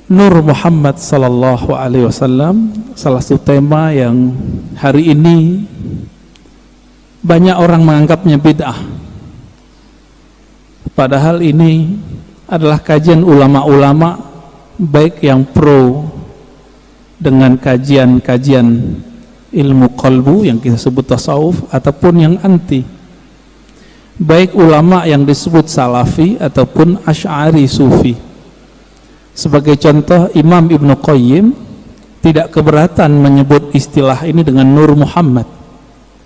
Nur Muhammad sallallahu alaihi wasallam, salah satu tema yang hari ini banyak orang menganggapnya bid'ah. Padahal ini adalah kajian ulama-ulama, baik yang pro dengan kajian-kajian ilmu qalbu yang kita sebut tasawuf, ataupun yang anti, baik ulama yang disebut salafi ataupun asy'ari sufi. Sebagai contoh, Imam Ibnu Qayyim tidak keberatan menyebut istilah ini dengan Nur Muhammad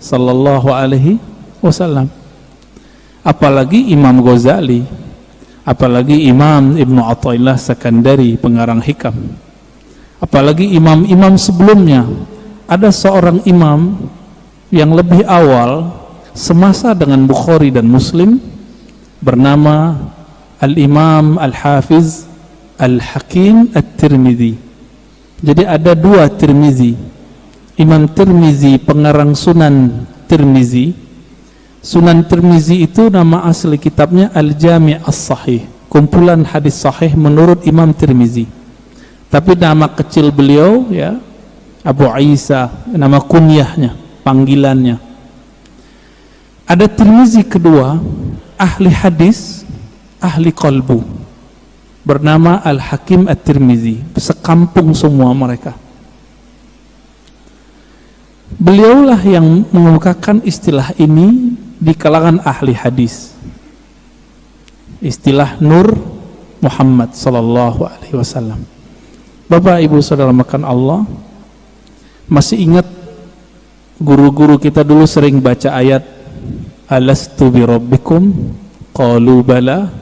sallallahu alaihi wasallam. Apalagi Imam Ghazali, apalagi Imam Ibnu Athaillah Sakandari, pengarang Hikam, apalagi imam-imam sebelumnya. Ada seorang imam yang lebih awal semasa dengan Bukhari dan Muslim, bernama Al-Imam Al-Hafiz Al-Hakim At-Tirmidzi. Jadi ada dua Tirmizi. Imam Tirmizi pengarang Sunan Tirmizi. Sunan Tirmizi itu nama asli kitabnya Al-Jami' As-Sahih, kumpulan hadis sahih menurut Imam Tirmizi. Tapi nama kecil beliau ya Abu Isa, nama kunyahnya, panggilannya. Ada Tirmizi kedua, ahli hadis, ahli qalbu, bernama Al-Hakim At-Tirmizi. Sekampung semua mereka. Beliaulah yang mengemukakan istilah ini di kalangan ahli hadis, istilah Nur Muhammad sallallahu alaihi wasallam. Bapak Ibu saudara makan Allah, masih ingat guru-guru kita dulu sering baca ayat alastu bi rabbikum qalu bala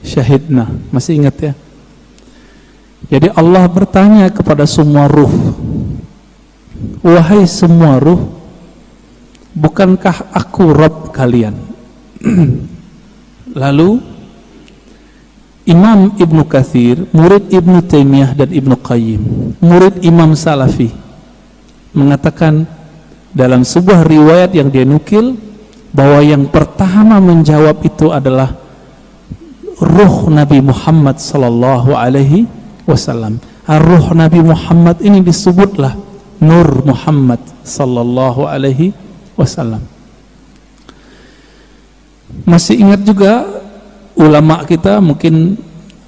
syahidna. Masih ingat ya? Jadi Allah bertanya kepada semua ruh, wahai semua ruh, bukankah aku Rabb kalian? Lalu Imam Ibnu Katsir, murid Ibnu Taimiyah dan Ibnu Qayyim, murid Imam Salafi, mengatakan dalam sebuah riwayat yang dia nukil bahwa yang pertama menjawab itu adalah ruh Nabi Muhammad sallallahu alaihi wasallam. Ruh Nabi Muhammad ini disebutlah Nur Muhammad sallallahu alaihi wasallam. Masih ingat juga ulama kita, mungkin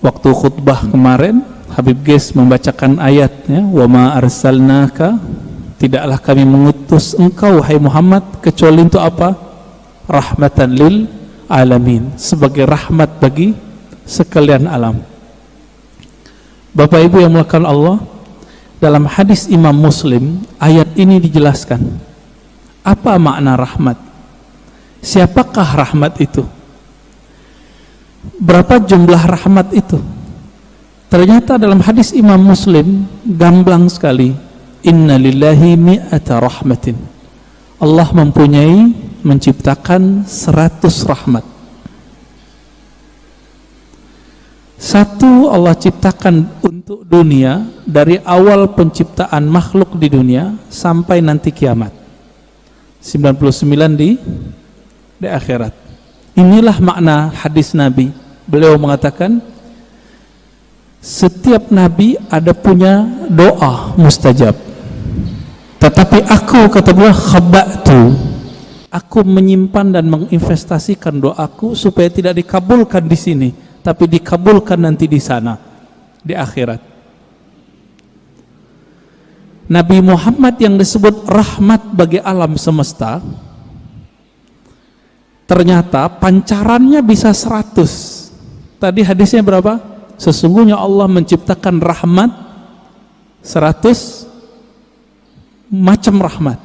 waktu khutbah kemarin Habib Ges membacakan ayatnya, wa ma arsalnaka, tidaklah kami mengutus engkau hai Muhammad kecuali untuk apa? Rahmatan lil alamin, sebagai rahmat bagi sekalian alam. Bapak Ibu yang dimuliakan Allah, dalam hadis Imam Muslim ayat ini dijelaskan apa makna rahmat, siapakah rahmat itu, berapa jumlah rahmat itu. Ternyata dalam hadis Imam Muslim gamblang sekali, inna lillahi mi'ata rahmatin, Allah mempunyai, menciptakan 100 rahmat. Satu Allah ciptakan untuk dunia dari awal penciptaan makhluk di dunia sampai nanti kiamat. 99 di akhirat. Inilah makna hadis Nabi. Beliau mengatakan setiap Nabi ada punya doa mustajab. Tetapi aku, kata beliau, khaba'tu, aku menyimpan dan menginvestasikan doaku supaya tidak dikabulkan di sini, tapi dikabulkan nanti di sana, di akhirat. Nabi Muhammad yang disebut rahmat bagi alam semesta, ternyata pancarannya bisa 100. Tadi hadisnya berapa? Sesungguhnya Allah menciptakan rahmat 100 macam rahmat.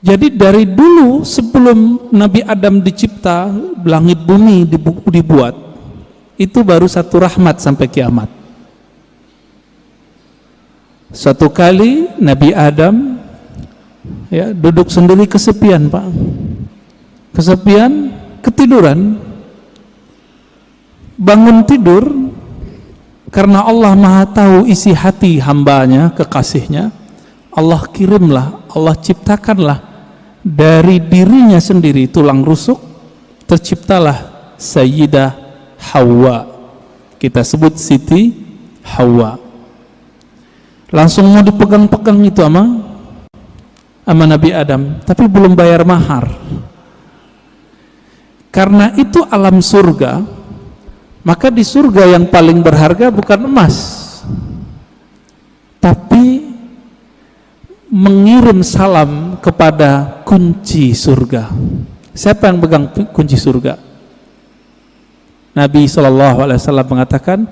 Jadi dari dulu sebelum Nabi Adam dicipta, langit bumi dibuat, itu baru satu rahmat sampai kiamat. Suatu kali Nabi Adam ya duduk sendiri kesepian, Pak. Kesepian, ketiduran. Bangun tidur, karena Allah Maha tahu isi hati hambanya, kekasihnya, Allah kirimlah, Allah ciptakanlah dari dirinya sendiri tulang rusuk, terciptalah Sayyidah Hawa, kita sebut Siti Hawa. Langsung mau dipegang-pegang itu sama Nabi Adam, tapi belum bayar mahar. Karena itu alam surga, maka di surga yang paling berharga bukan emas, tapi mengirim salam kepada kunci surga. Siapa yang pegang kunci surga? Nabi SAW mengatakan,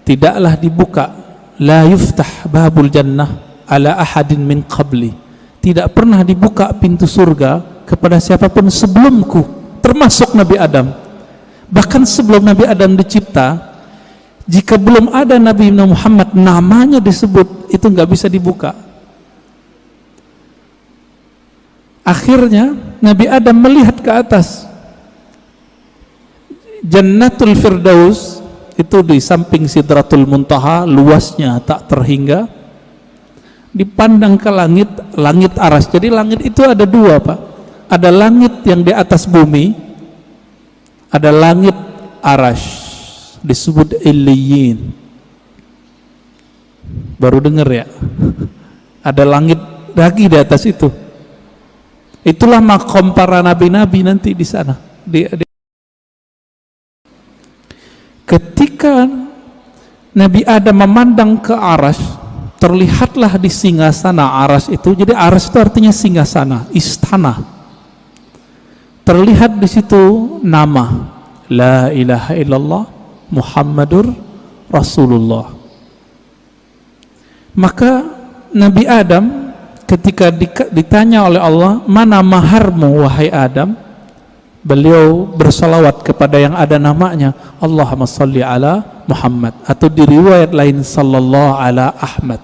tidaklah dibuka, la yuftah babul jannah ala ahadin min qabli, tidak pernah dibuka pintu surga kepada siapapun sebelumku, termasuk Nabi Adam. Bahkan sebelum Nabi Adam dicipta, jika belum ada Nabi Muhammad namanya disebut, itu nggak bisa dibuka. Akhirnya Nabi Adam melihat ke atas, Jannatul Firdaus itu di samping Sidratul Muntaha, luasnya tak terhingga. Dipandang ke langit, langit aras. Jadi langit itu ada dua, Pak. Ada langit yang di atas bumi, ada langit aras, disebut Illiyin. Baru dengar ya? Ada langit lagi di atas itu. Itulah makom para nabi-nabi nanti di sana. Ketika Nabi Adam memandang ke aras, terlihatlah di singgasana aras itu. Jadi aras itu artinya singgasana, istana. Terlihat di situ nama La ilaha illallah Muhammadur Rasulullah. Maka Nabi Adam ketika ditanya oleh Allah, mana maharmu wahai Adam? Beliau bersalawat kepada yang ada namanya, Allahumma salli ala Muhammad, atau di riwayat lain sallallahu ala Ahmad.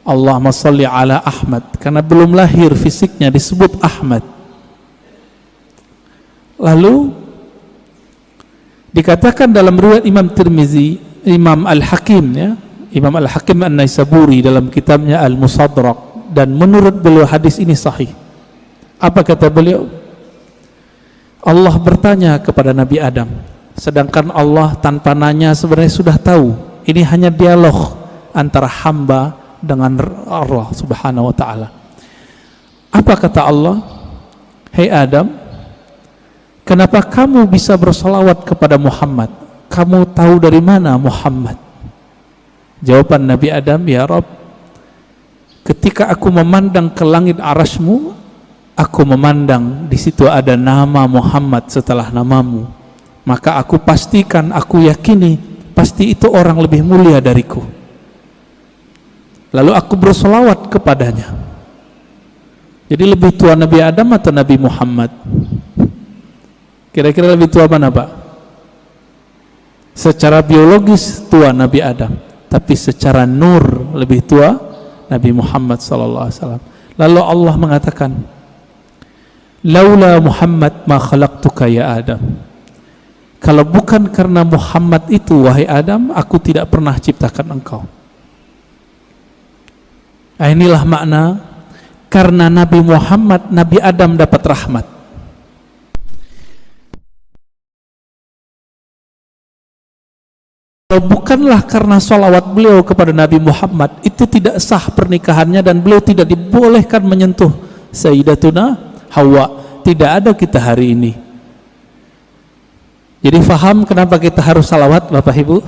Allahumma salli ala Ahmad, karena belum lahir fisiknya disebut Ahmad. Lalu dikatakan dalam riwayat Imam Tirmizi, Imam Al-Hakim ya, Imam Al-Hakim An-Naisaburi dalam kitabnya Al-Musadrak, dan menurut beliau hadis ini sahih. Apa kata beliau? Allah bertanya kepada Nabi Adam, sedangkan Allah tanpa nanya sebenarnya sudah tahu. Ini hanya dialog antara hamba dengan Allah Subhanahu wa ta'ala. Apa kata Allah? Hei Adam, kenapa kamu bisa bersolawat kepada Muhammad? Kamu tahu dari mana Muhammad? Jawaban Nabi Adam, ya Rabb, ketika aku memandang ke langit arasmu, aku memandang di situ ada nama Muhammad setelah namamu, maka aku pastikan, aku yakini pasti itu orang lebih mulia dariku. Lalu aku bersolawat kepadanya. Jadi lebih tua Nabi Adam atau Nabi Muhammad? Kira-kira lebih tua mana, Pak? Secara biologis tua Nabi Adam, tapi secara nur lebih tua Nabi Muhammad SAW. Lalu Allah mengatakan, laula Muhammad ma khalaqtuka ya Adam. Kalau bukan karena Muhammad itu wahai Adam, aku tidak pernah ciptakan engkau. Nah, inilah makna karena Nabi Muhammad, Nabi Adam dapat rahmat. Kalau bukanlah karena sholawat beliau kepada Nabi Muhammad, itu tidak sah pernikahannya, dan beliau tidak dibolehkan menyentuh Sayyidatuna Hawa. Tidak ada kita hari ini. Jadi faham kenapa kita harus salawat, Bapak Ibu?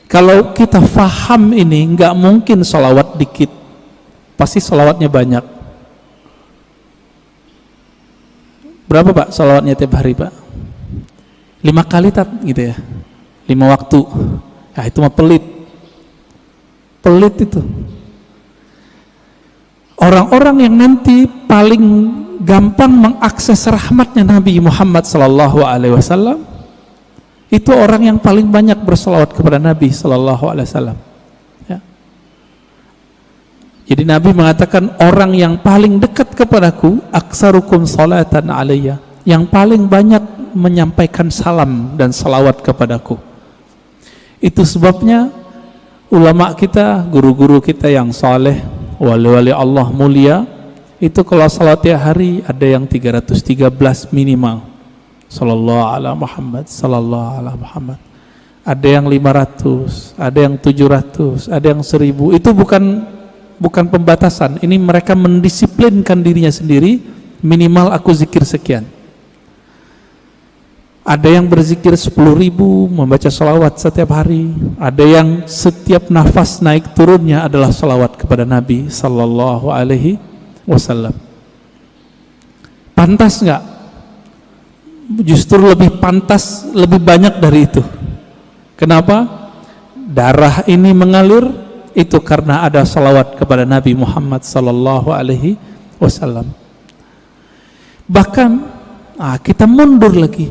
Kalau kita faham ini, nggak mungkin salawat dikit, pasti salawatnya banyak. Berapa Pak salawatnya tiap hari, Pak? 5 kali gitu ya, 5 waktu. Nah itu mah pelit itu. Orang-orang yang nanti paling gampang mengakses rahmatnya Nabi Muhammad SAW, itu orang yang paling banyak berselawat kepada Nabi SAW. Ya. Jadi Nabi mengatakan, orang yang paling dekat kepadaku, aksarukum salatan alayya, yang paling banyak menyampaikan salam dan salawat kepadaku. Itu sebabnya ulama kita, guru-guru kita yang saleh, wali-wali Allah mulia, itu kalau salat tiap hari ada yang 313 minimal. Sallallahu ala Muhammad, sallallahu ala Muhammad. ada yang 500, ada yang 700, ada yang 1000. Itu bukan pembatasan. Ini mereka mendisiplinkan dirinya sendiri, minimal aku zikir sekian. Ada yang berzikir 10.000, membaca salawat setiap hari. Ada yang setiap nafas naik turunnya adalah salawat kepada Nabi sallallahu alaihi wasallam. Pantas nggak? Justru lebih pantas, lebih banyak dari itu. Kenapa? Darah ini mengalir itu karena ada salawat kepada Nabi Muhammad sallallahu alaihi wasallam. Bahkan kita mundur lagi.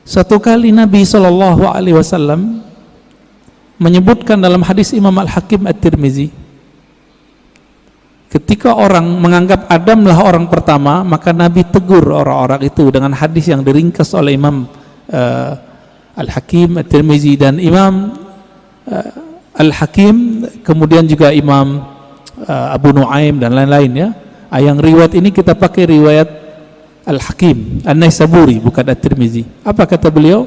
Satu kali Nabi sallallahu alaihi wasallam menyebutkan dalam hadis Imam Al-Hakim At-Tirmizi, ketika orang menganggap Adamlah orang pertama, maka Nabi tegur orang-orang itu dengan hadis yang diringkas oleh Imam Al-Hakim At-Tirmizi dan Imam Al-Hakim, kemudian juga Imam Abu Nuaim dan lain-lain ya. Yang riwayat ini kita pakai riwayat Al-Hakim An-Naisaburi, bukan At-Tirmizi. Apa kata beliau?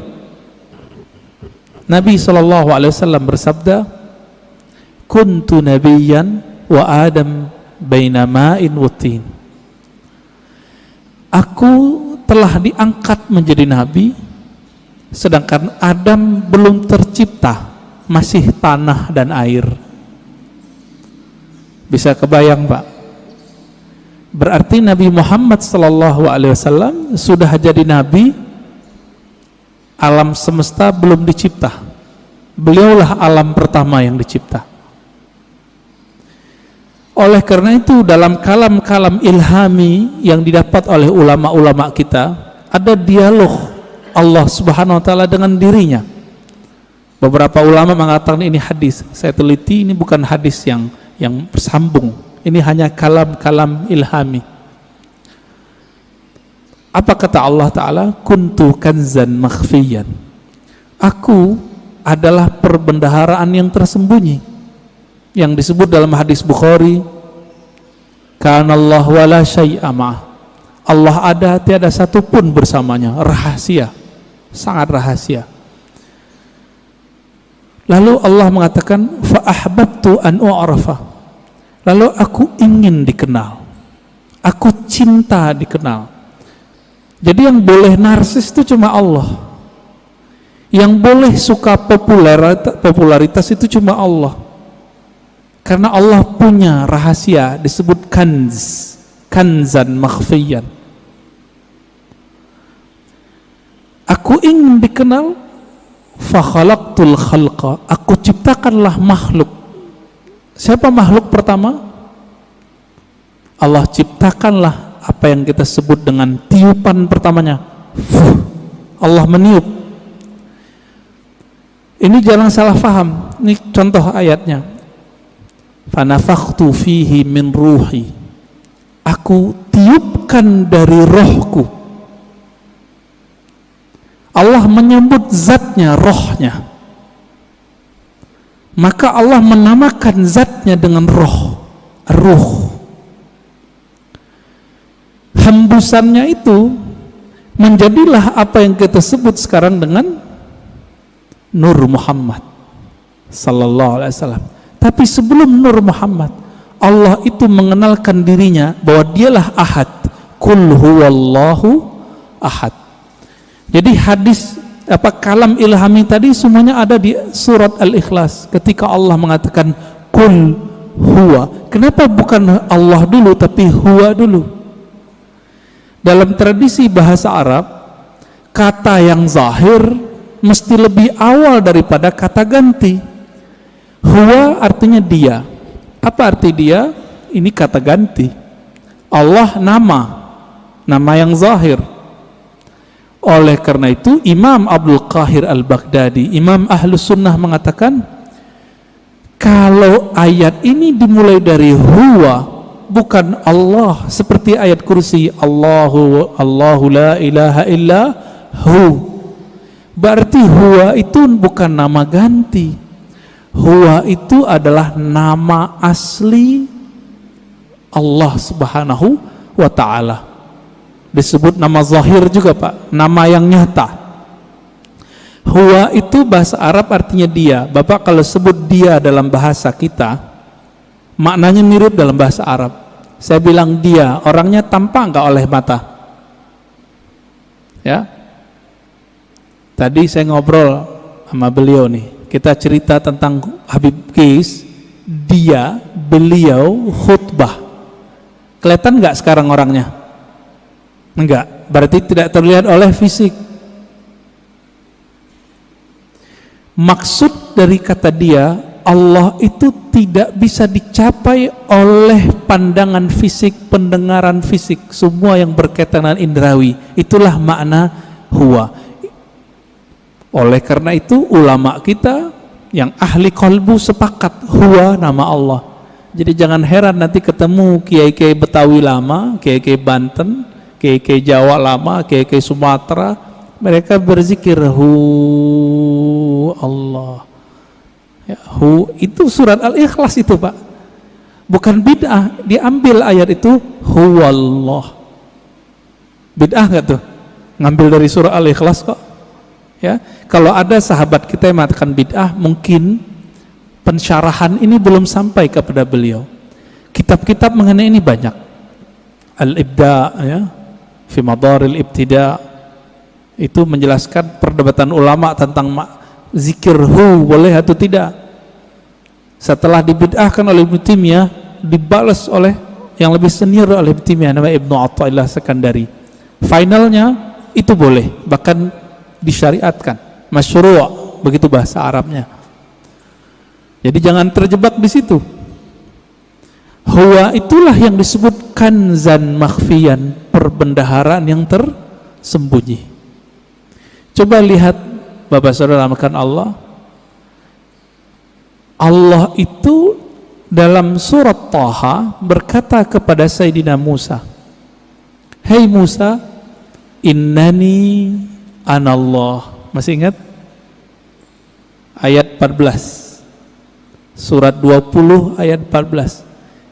Nabi SAW bersabda, kuntu nabiyyan wa Adam baina ma'in wa tin. Aku telah diangkat menjadi nabi, sedangkan Adam belum tercipta, masih tanah dan air. Bisa kebayang Pak? Berarti Nabi Muhammad SAW sudah jadi nabi, alam semesta belum dicipta. Beliaulah alam pertama yang dicipta. Oleh karena itu dalam kalam-kalam ilhami yang didapat oleh ulama-ulama kita, ada dialog Allah Subhanahu wa taala dengan dirinya. Beberapa ulama mengatakan ini hadis. Saya teliti, ini bukan hadis yang bersambung. Ini hanya kalam-kalam ilhami. Apa kata Allah Ta'ala? Kuntu kanzan makhfiyan. Aku adalah perbendaharaan yang tersembunyi, yang disebut dalam hadis Bukhari, kanallahu wala syai'a ma'ah. Allah ada, tiada satu pun bersamanya. Rahasia, sangat rahasia. Lalu Allah mengatakan, fa ahbabtu an u'rafa. Lalu aku ingin dikenal, aku cinta dikenal. Jadi yang boleh narsis itu cuma Allah. Yang boleh suka popularitas itu cuma Allah. Karena Allah punya rahasia, disebut kanz, kanzan makhfiyan. Aku ingin dikenal, fa khalaqtul khalqa. Aku ciptakanlah makhluk. Siapa makhluk pertama? Allah ciptakanlah apa yang kita sebut dengan tiupan pertamanya. Allah meniup. Ini jangan salah faham. Ini contoh ayatnya. Fanafakhtu fihi min ruhi. Aku tiupkan dari rohku. Allah menyebut zatnya, rohnya. Maka Allah menamakan zatnya dengan roh, ruh. Hembusannya itu menjadilah apa yang kita sebut sekarang dengan Nur Muhammad sallallahu alaihi wasallam. Tapi sebelum Nur Muhammad, Allah itu mengenalkan dirinya bahwa dialah Ahad. Qul huwallahu ahad. Jadi hadis kalam ilhami tadi semuanya ada di surat Al-Ikhlas ketika Allah mengatakan Qul huwa. Kenapa bukan Allah dulu tapi huwa dulu? Dalam tradisi bahasa Arab, kata yang zahir mesti lebih awal daripada kata ganti. Huwa artinya dia. Apa arti dia? Ini kata ganti. Allah nama yang zahir. Oleh karena itu Imam Abdul Qahir Al-Baghdadi, Imam Ahlus Sunnah mengatakan, kalau ayat ini dimulai dari huwa, bukan Allah, seperti ayat kursi Allahu la ilaha illa hu, berarti huwa itu bukan nama ganti. Huwa itu adalah nama asli Allah Subhanahu wa ta'ala. Disebut nama zahir juga Pak, nama yang nyata. Huwa itu bahasa Arab artinya dia. Bapak kalau sebut dia dalam bahasa kita, maknanya mirip dalam bahasa Arab. Saya bilang dia, orangnya tampak nggak oleh mata? Ya. Tadi saya ngobrol sama beliau nih. Kita cerita tentang Habib Qais, beliau khutbah. Kelihatan nggak sekarang orangnya? Enggak. Berarti tidak terlihat oleh fisik. Maksud dari kata dia, Allah itu tidak bisa dicapai oleh pandangan fisik, pendengaran fisik, semua yang berkaitan dengan indrawi. Itulah makna huwa. Oleh karena itu ulama kita yang ahli qalbu sepakat huwa nama Allah. Jadi jangan heran nanti ketemu kiai-kiai Betawi lama, kiai-kiai Banten, kiai-kiai Jawa lama, kiai-kiai Sumatera, mereka berzikir hu Allah. Ya, hu itu surat Al-Ikhlas itu, Pak. Bukan bid'ah, diambil ayat itu huwallah. Bid'ah enggak tuh? Ngambil dari surah Al-Ikhlas kok. Ya, kalau ada sahabat kita yang mengatakan bid'ah, mungkin pensyarahan ini belum sampai kepada beliau. Kitab-kitab mengenai ini banyak. Al-Ibda, ya, fi Madaril Ibtida, itu menjelaskan perdebatan ulama tentang zikir hu boleh atau tidak. Setelah dibid'ahkan oleh Ibnu Taimiyah, dibalas oleh yang lebih senior oleh Ibnu Taimiyah, namanya Ibnu Athaillah Sekandari. Finalnya itu boleh, bahkan disyariatkan, masyru', begitu bahasa Arabnya. Jadi jangan terjebak di situ. Huwa itulah yang disebut kanzan makhfiyan, perbendaharaan yang tersembunyi. Coba lihat Bapak Saudara makan Allah. Allah itu dalam surat Taha berkata kepada Sayyidina Musa, "Hei Musa, innani anallah." Masih ingat? Ayat 14. Surat 20 ayat 14.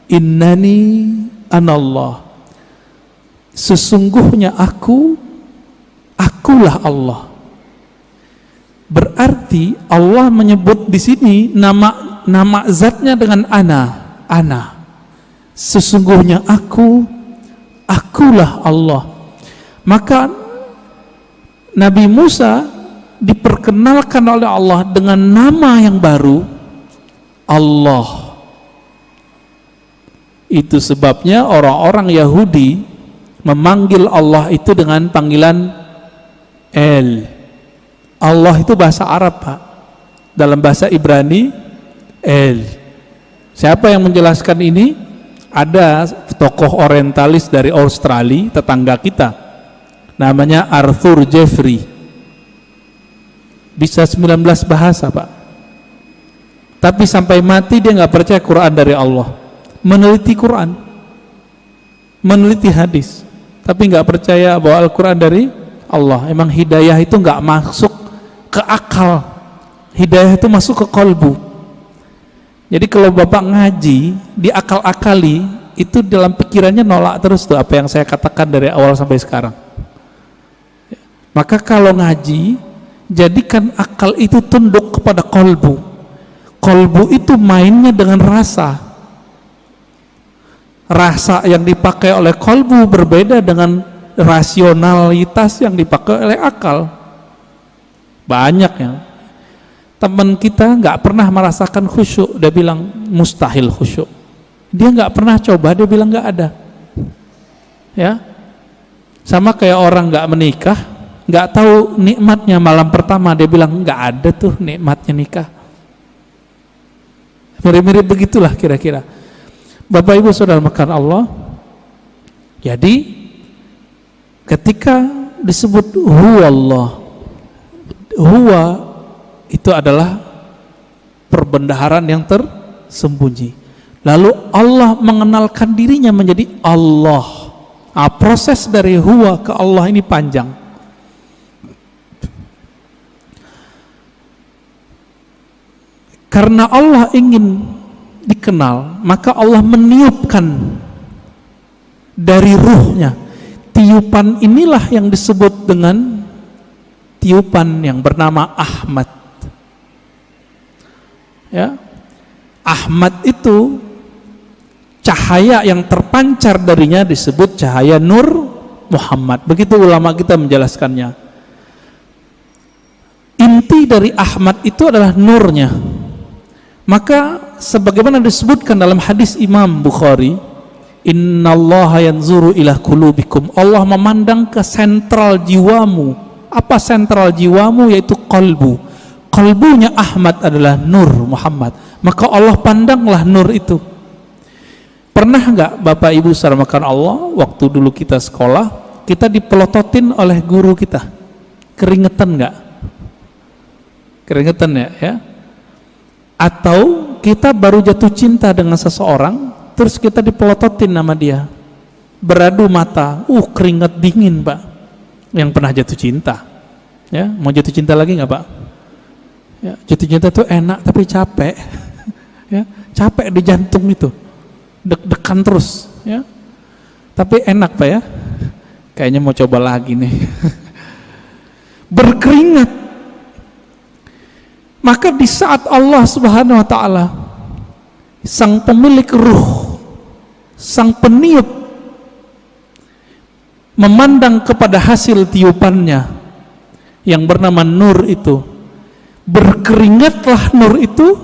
Innani anallah. Sesungguhnya akulah Allah. Berarti Allah menyebut di sini nama zatnya dengan ana. Sesungguhnya akulah Allah. Maka Nabi Musa diperkenalkan oleh Allah dengan nama yang baru, Allah. Itu sebabnya orang-orang Yahudi memanggil Allah itu dengan panggilan El. Allah itu bahasa Arab, Pak. Dalam bahasa Ibrani El. Siapa yang menjelaskan ini? Ada tokoh orientalis dari Australia, tetangga kita, namanya Arthur Jeffrey. Bisa 19 bahasa, Pak. Tapi sampai mati dia nggak percaya Quran dari Allah. Meneliti Quran, meneliti hadis, tapi nggak percaya bahwa Al-Quran dari Allah. Emang hidayah itu nggak masuk ke akal, hidayah itu masuk ke kolbu. Jadi kalau Bapak ngaji diakal-akali, itu dalam pikirannya nolak terus tuh apa yang saya katakan dari awal sampai sekarang. Maka kalau ngaji, jadikan akal itu tunduk kepada kolbu. Kolbu itu mainnya dengan rasa. Rasa yang dipakai oleh kolbu berbeda dengan rasionalitas yang dipakai oleh akal. Banyak ya, teman kita nggak pernah merasakan khusyuk, dia bilang mustahil khusyuk. Dia nggak pernah coba, dia bilang nggak ada. Ya, sama kayak orang nggak menikah, nggak tahu nikmatnya malam pertama, dia bilang nggak ada tuh nikmatnya nikah. Mirip-mirip begitulah kira-kira. Bapak Ibu Saudara makan Allah. Jadi ketika disebut huwa Allah, huwa itu adalah perbendaharaan yang tersembunyi. Lalu Allah mengenalkan dirinya menjadi Allah. Proses dari huwa ke Allah ini panjang. Karena Allah ingin dikenal, maka Allah meniupkan dari ruhnya. Tiupan inilah yang disebut dengan tiupan yang bernama Ahmad. Ya, Ahmad itu cahaya yang terpancar darinya disebut cahaya Nur Muhammad. Begitu ulama kita menjelaskannya. Inti dari Ahmad itu adalah nurnya. Maka sebagaimana disebutkan dalam hadis Imam Bukhari, innallaha yanzuru ila qulubikum, Allah memandang ke sentral jiwamu. Apa sentral jiwamu? Yaitu qalbu. Qalbunya Ahmad adalah Nur Muhammad, maka Allah pandanglah nur itu. Pernah enggak Bapak Ibu saramakan Allah, waktu dulu kita sekolah, kita dipelototin oleh guru kita? Keringetan enggak? Keringetan ya? Atau kita baru jatuh cinta dengan seseorang, terus kita dipelototin nama dia, beradu mata, keringat dingin Pak. Yang pernah jatuh cinta, ya, mau jatuh cinta lagi nggak Pak? Ya, jatuh cinta tuh enak tapi capek, ya, capek di jantung itu, deg-degan terus, ya. Tapi enak Pak ya, kayaknya mau coba lagi nih. Berkeringat. Maka di saat Allah Subhanahu Wa Taala, sang pemilik ruh, sang peniup, memandang kepada hasil tiupannya yang bernama nur itu, berkeringatlah nur itu,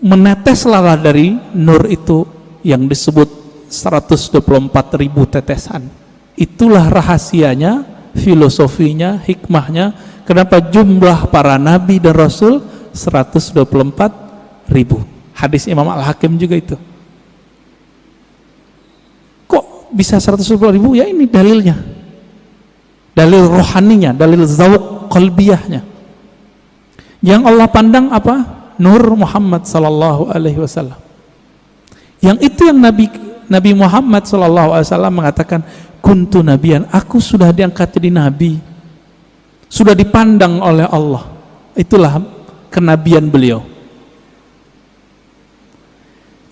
meneteslah dari nur itu yang disebut 124.000 tetesan. Itulah rahasianya, filosofinya, hikmahnya, kenapa jumlah para nabi dan rasul 124.000. Hadis Imam Al-Hakim juga itu. Kok bisa 124.000? Ya ini dalilnya, dalil rohaninya, dalil zawq qalbiyahnya. Yang Allah pandang apa? Nur Muhammad sallallahu alaihi wasallam. Yang itu yang Nabi Muhammad sallallahu alaihi wasallam mengatakan, kuntu nabiyan, aku sudah diangkat jadi nabi, sudah dipandang oleh Allah. Itulah kenabian beliau.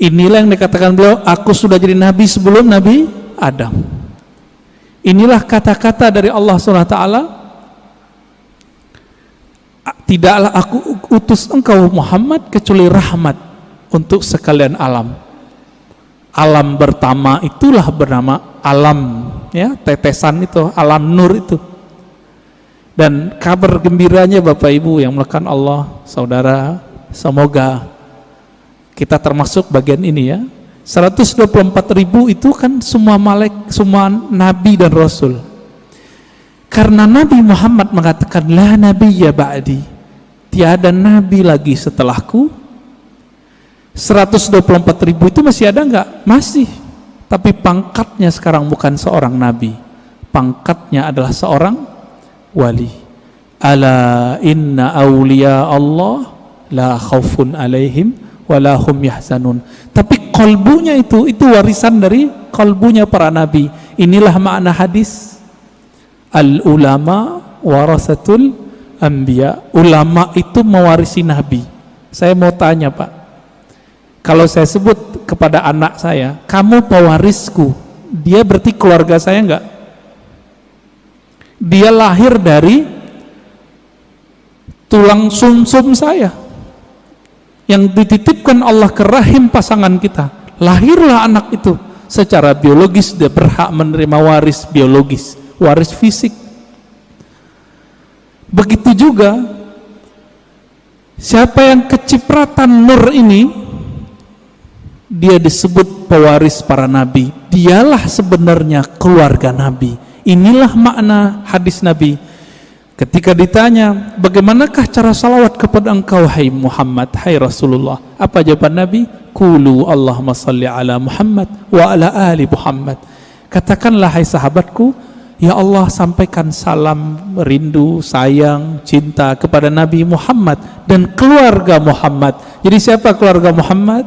Inilah yang dikatakan beliau, aku sudah jadi nabi sebelum Nabi Adam. Inilah kata-kata dari Allah SWT, tidaklah aku utus engkau Muhammad kecuali rahmat untuk sekalian alam. Alam pertama itulah bernama alam, ya, tetesan itu, alam nur itu. Dan kabar gembiranya Bapak Ibu yang melakukan Allah, saudara, semoga kita termasuk bagian ini ya. 124.000 itu kan semua semua nabi dan rasul. Karena Nabi Muhammad mengatakan la nabiyya ba'di, tiada nabi lagi setelahku. 124.000 itu masih ada enggak? Masih. Tapi pangkatnya sekarang bukan seorang nabi. Pangkatnya adalah seorang wali. Ala inna awliya Allah la khaufun alaihim wala hum yahzanun. Tapi kalbunya itu warisan dari kalbunya para nabi. Inilah makna hadis al ulama warasatul anbiya. Ulama itu mewarisi nabi. Saya mau tanya Pak, kalau saya sebut kepada anak saya, kamu pewarisku, dia berarti keluarga saya enggak? Dia lahir dari tulang sumsum saya yang dititipkan Allah ke rahim pasangan kita. Lahirlah anak itu, secara biologis dia berhak menerima waris biologis, waris fisik. Begitu juga siapa yang kecipratan nur ini, dia disebut pewaris para nabi. Dialah sebenarnya keluarga nabi. Inilah makna hadis Nabi ketika ditanya, bagaimanakah cara salawat kepada engkau hai Muhammad, hai Rasulullah? Apa jawaban Nabi? Qulu Allahumma salli ala Muhammad wa ala ali Muhammad. Katakanlah hai sahabatku, ya Allah sampaikan salam, rindu, sayang, cinta kepada Nabi Muhammad dan keluarga Muhammad. Jadi siapa keluarga Muhammad?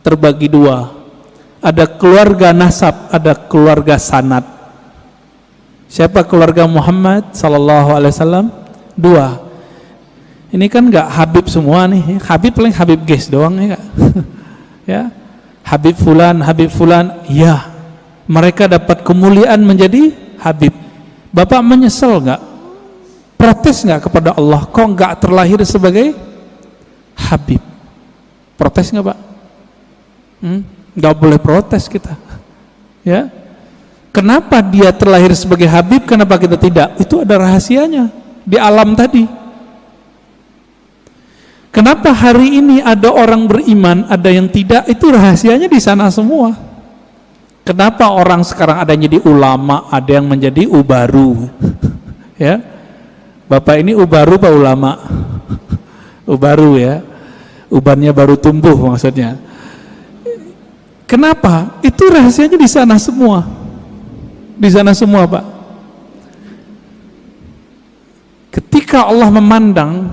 Terbagi dua, ada keluarga nasab, ada keluarga sanad. Siapa keluarga Muhammad sallallahu alaihi wasallam? Dua. Ini kan enggak Habib semua nih. Habib paling Habib Ges doang ya enggak? Ya. Habib fulan, ya. Mereka dapat kemuliaan menjadi Habib. Bapak menyesal enggak Protes nggak kepada Allah, kok nggak terlahir sebagai Habib? Protes nggak Pak? Nggak boleh protes kita, ya. Kenapa dia terlahir sebagai Habib, kenapa kita tidak? Itu ada rahasianya di alam tadi. Kenapa hari ini ada orang beriman, ada yang tidak? Itu rahasianya di sana semua. Kenapa orang sekarang ada yang jadi ulama, ada yang menjadi ubaru? Ya, Bapak ini ubaru Pak ulama? Ubaru ya, ubannya baru tumbuh maksudnya. Kenapa? Itu rahasianya di sana semua. Di sana semua Pak. Ketika Allah memandang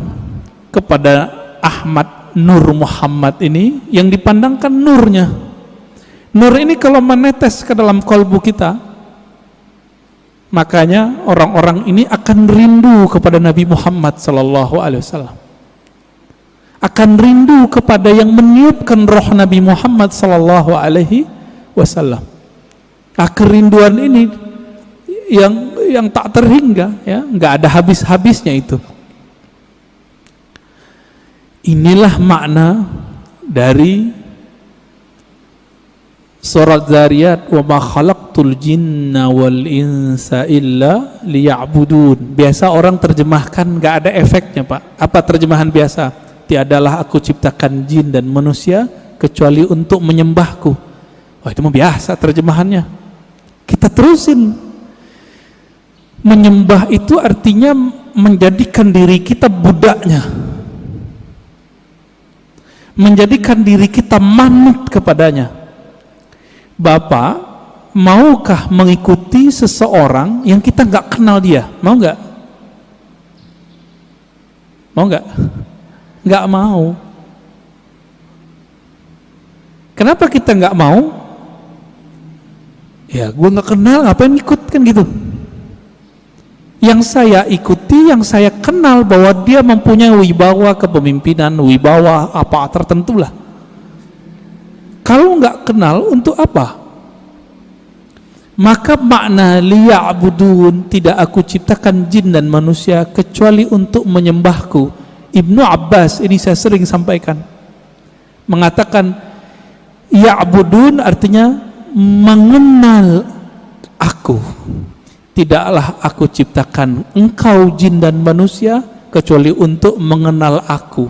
kepada Ahmad Nur Muhammad ini, yang dipandangkan nurnya. Nur ini kalau menetes ke dalam kalbu kita, makanya orang-orang ini akan rindu kepada Nabi Muhammad sallallahu alaihi wasallam. Akan rindu kepada yang meniupkan roh Nabi Muhammad sallallahu alaihi wasallam. Kerinduan ini yang tak terhingga, ya, nggak ada habis-habisnya itu. Inilah makna dari surat Zariyat, wa ma khalaqtul jinna wal insa illa liya'budun. Biasa orang terjemahkan nggak ada efeknya Pak. Apa terjemahan biasa? Tiadalah aku ciptakan jin dan manusia kecuali untuk menyembahku. Wah, itu mah biasa terjemahannya. Kita terusin. Menyembah itu artinya menjadikan diri kita budaknya, menjadikan diri kita manut kepadanya. Bapak, maukah mengikuti seseorang yang kita nggak kenal dia? Mau nggak? Mau nggak? Nggak mau. Kenapa kita nggak mau? Ya, gue nggak kenal, ngapain ikut, kan gitu. Yang saya ikuti, yang saya kenal bahwa dia mempunyai wibawa kepemimpinan, wibawa apa tertentu lah. Kalau nggak kenal, untuk apa? Maka makna liya'budun, tidak aku ciptakan jin dan manusia kecuali untuk menyembahku. Ibnu Abbas, ini saya sering sampaikan, mengatakan ya'budun artinya mengenal aku. Tidaklah aku ciptakan engkau jin dan manusia kecuali untuk mengenal aku.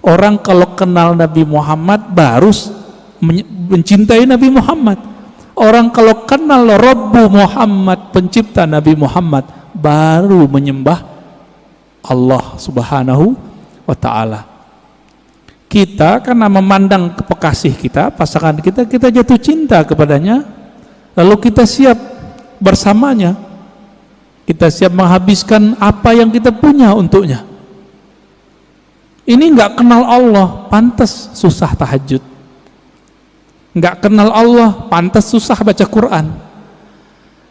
Orang kalau kenal Nabi Muhammad baru mencintai Nabi Muhammad. Orang kalau kenal Rabbu Muhammad, pencipta Nabi Muhammad, baru menyembah Allah Subhanahu wa ta'ala. Kita karena memandang kekasih kita, pasangan kita, kita jatuh cinta kepadanya, lalu kita siap bersamanya. Kita siap menghabiskan apa yang kita punya untuknya. Ini nggak kenal Allah, pantas susah tahajud. Nggak kenal Allah, pantas susah baca Quran.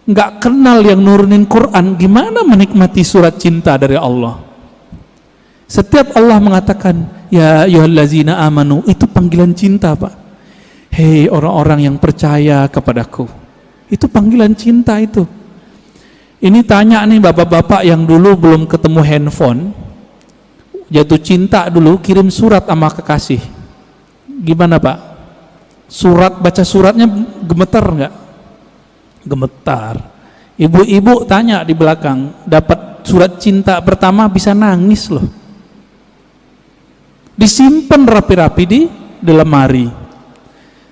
Nggak kenal yang nurunin Quran, gimana menikmati surat cinta dari Allah? Setiap Allah mengatakan, ya ayyuhallazina amanu, itu panggilan cinta Pak. Hei orang-orang yang percaya kepadaku. Itu panggilan cinta itu. Ini tanya nih bapak-bapak yang dulu belum ketemu handphone, jatuh cinta dulu, kirim surat sama kekasih. Gimana Pak? Surat, baca suratnya gemetar nggak? Gemetar. Ibu-ibu tanya di belakang, dapat surat cinta pertama bisa nangis loh. Disimpan rapi-rapi di lemari.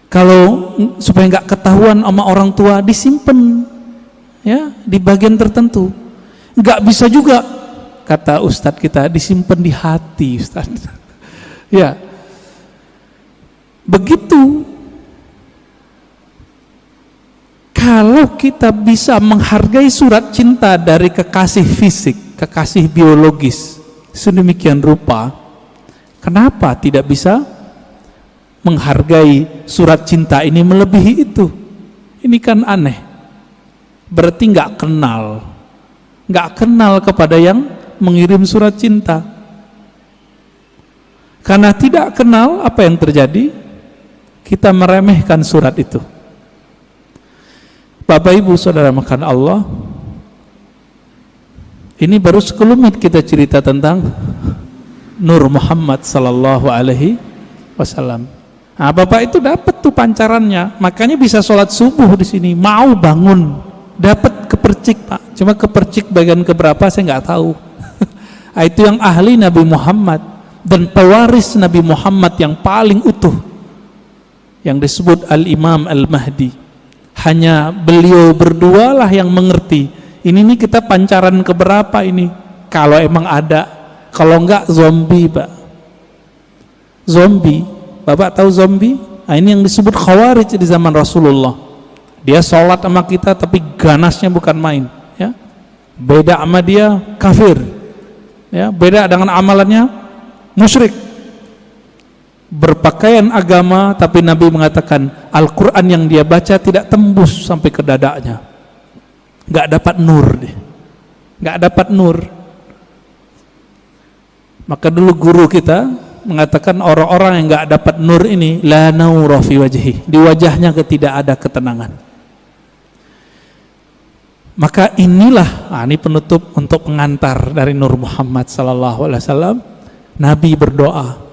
Kalau supaya nggak ketahuan sama orang tua, disimpan ya di bagian tertentu. Nggak bisa juga, kata ustadz kita, disimpan di hati ustadz. Ya, begitu. Kalau kita bisa menghargai surat cinta dari kekasih fisik, kekasih biologis, sedemikian rupa, kenapa tidak bisa menghargai surat cinta ini melebihi itu? Ini kan aneh. Berarti nggak kenal kepada yang mengirim surat cinta. Karena tidak kenal, apa yang terjadi? Kita meremehkan surat itu. Bapak Ibu Saudara makan Allah, Ini baru sekelumit kita cerita tentang Nur Muhammad sallallahu alaihi wasallam. Nah, Bapak itu dapat tuh pancarannya, makanya bisa sholat subuh di sini. Mau bangun, dapat kepercik Pak. Cuma kepercik bagian keberapa saya nggak tahu. Itu yang ahli Nabi Muhammad dan pewaris Nabi Muhammad yang paling utuh, yang disebut Al-Imam Al-Mahdi. Hanya beliau berdua lah yang mengerti. Ini nih kita pancaran keberapa ini? Kalau emang ada, kalau enggak zombie Pak. Zombie, Bapak tahu zombie? Nah, ini yang disebut khawarij di zaman Rasulullah. Dia sholat sama kita tapi ganasnya bukan main, ya. Beda sama dia kafir, ya. Beda dengan amalannya musyrik. Berpakaian agama tapi Nabi mengatakan Al-Quran yang dia baca tidak tembus sampai ke dadanya. Nggak dapat nur deh, nggak dapat nur. Maka dulu guru kita mengatakan orang-orang yang nggak dapat nur ini la naura fi wajhi, di wajahnya tidak ada ketenangan. Maka inilah, ini penutup untuk pengantar dari Nur Muhammad sallallahu alaihi wasallam. Nabi berdoa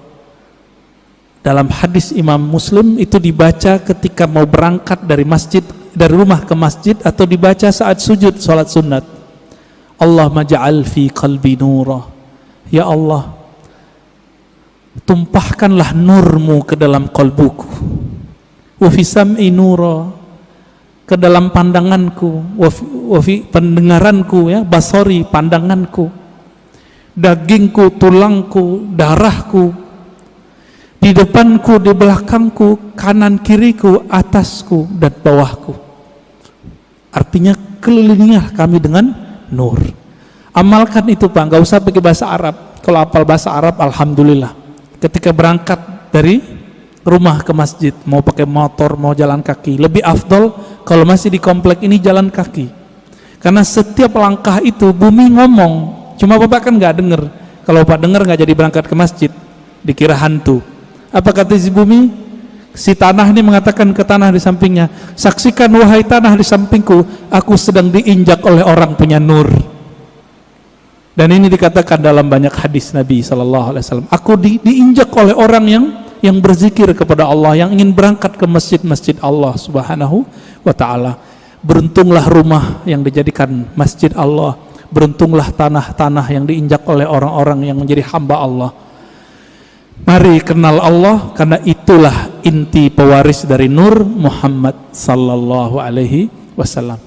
dalam hadis Imam Muslim, itu dibaca ketika mau berangkat dari masjid, dari rumah ke masjid, atau dibaca saat sujud salat sunat. Allahumma ja'al fi qalbi nura, ya Allah, tumpahkanlah nurmu ke dalam kalbuku, wa fi sam'i nura, ke dalam pandanganku, wa fi pendengaranku, ya, basari, pandanganku, dagingku, tulangku, darahku, di depanku, di belakangku, kanan kiriku, atasku dan bawahku. Artinya kelilingilah kami dengan nur. Amalkan itu Pak, nggak usah pakai bahasa Arab. Kalau hafal bahasa Arab, alhamdulillah. Ketika berangkat dari rumah ke masjid, mau pakai motor, mau jalan kaki, lebih afdol kalau masih di komplek ini jalan kaki. Karena setiap langkah itu bumi ngomong. Cuma Bapak kan nggak dengar. Kalau Bapak dengar nggak jadi berangkat ke masjid, dikira hantu. Apa kata si bumi? Si tanah ini mengatakan ke tanah di sampingnya, saksikan wahai tanah di sampingku, aku sedang diinjak oleh orang punya nur. Dan ini dikatakan dalam banyak hadis Nabi SAW, aku diinjak oleh orang yang berzikir kepada Allah, yang ingin berangkat ke masjid-masjid Allah Subhanahu wa ta'ala. Beruntunglah rumah yang dijadikan masjid Allah, beruntunglah tanah-tanah yang diinjak oleh orang-orang yang menjadi hamba Allah. Mari kenal Allah, karena itulah inti pewaris dari Nur Muhammad sallallahu alaihi wasallam.